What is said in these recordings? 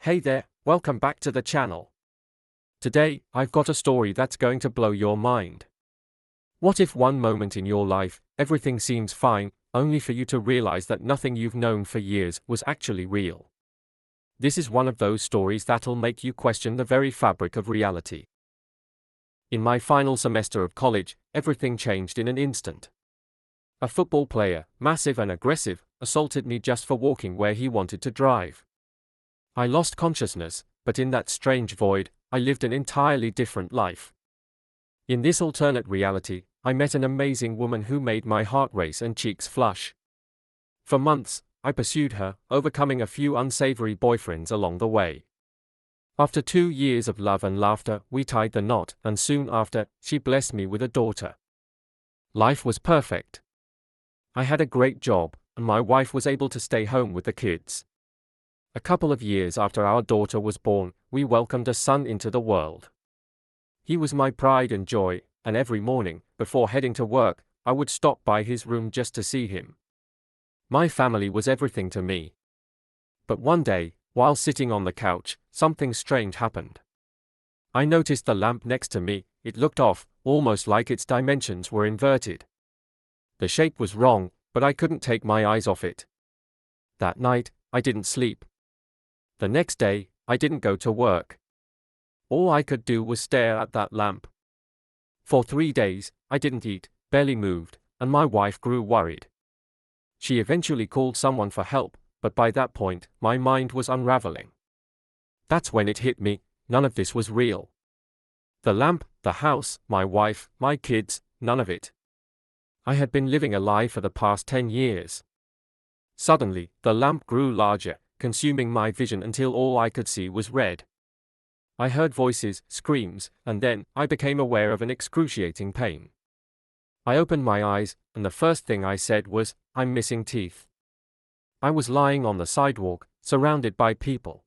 Hey there, welcome back to the channel. Today, I've got a story that's going to blow your mind. What if one moment in your life, everything seems fine, only for you to realize that nothing you've known for years was actually real? This is one of those stories that'll make you question the very fabric of reality. In my final semester of college, everything changed in an instant. A football player, massive and aggressive, assaulted me just for walking where he wanted to drive. I lost consciousness, but in that strange void, I lived an entirely different life. In this alternate reality, I met an amazing woman who made my heart race and cheeks flush. For months, I pursued her, overcoming a few unsavory boyfriends along the way. After 2 years of love and laughter, we tied the knot, and soon after, she blessed me with a daughter. Life was perfect. I had a great job, and my wife was able to stay home with the kids. A couple of years after our daughter was born, we welcomed a son into the world. He was my pride and joy, and every morning, before heading to work, I would stop by his room just to see him. My family was everything to me. But one day, while sitting on the couch, something strange happened. I noticed the lamp next to me. It looked off, almost like its dimensions were inverted. The shape was wrong, but I couldn't take my eyes off it. That night, I didn't sleep. The next day, I didn't go to work. All I could do was stare at that lamp. For 3 days, I didn't eat, barely moved, and my wife grew worried. She eventually called someone for help, but by that point, my mind was unraveling. That's when it hit me, none of this was real. The lamp, the house, my wife, my kids, none of it. I had been living a lie for the past 10 years. Suddenly, the lamp grew larger, consuming my vision until all I could see was red. I heard voices, screams, and then, I became aware of an excruciating pain. I opened my eyes, and the first thing I said was, "I'm missing teeth." I was lying on the sidewalk, surrounded by people.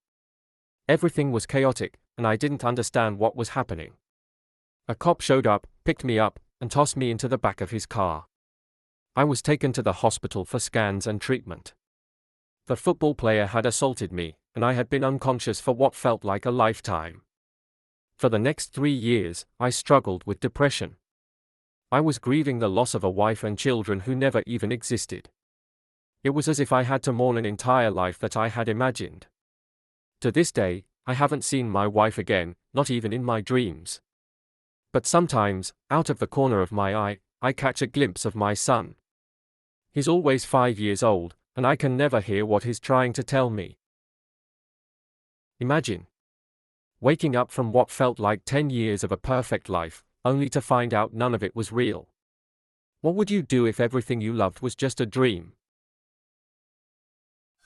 Everything was chaotic, and I didn't understand what was happening. A cop showed up, picked me up, and tossed me into the back of his car. I was taken to the hospital for scans and treatment. The football player had assaulted me, and I had been unconscious for what felt like a lifetime. For the next 3 years, I struggled with depression. I was grieving the loss of a wife and children who never even existed. It was as if I had to mourn an entire life that I had imagined. To this day, I haven't seen my wife again, not even in my dreams. But sometimes, out of the corner of my eye, I catch a glimpse of my son. He's always 5 years old, and I can never hear what he's trying to tell me. Imagine waking up from what felt like 10 years of a perfect life, only to find out none of it was real. What would you do if everything you loved was just a dream?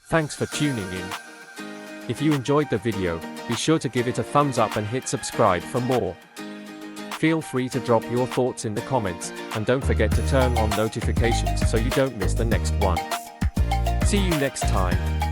Thanks for tuning in. If you enjoyed the video, be sure to give it a thumbs up and hit subscribe for more. Feel free to drop your thoughts in the comments, and don't forget to turn on notifications so you don't miss the next one. See you next time.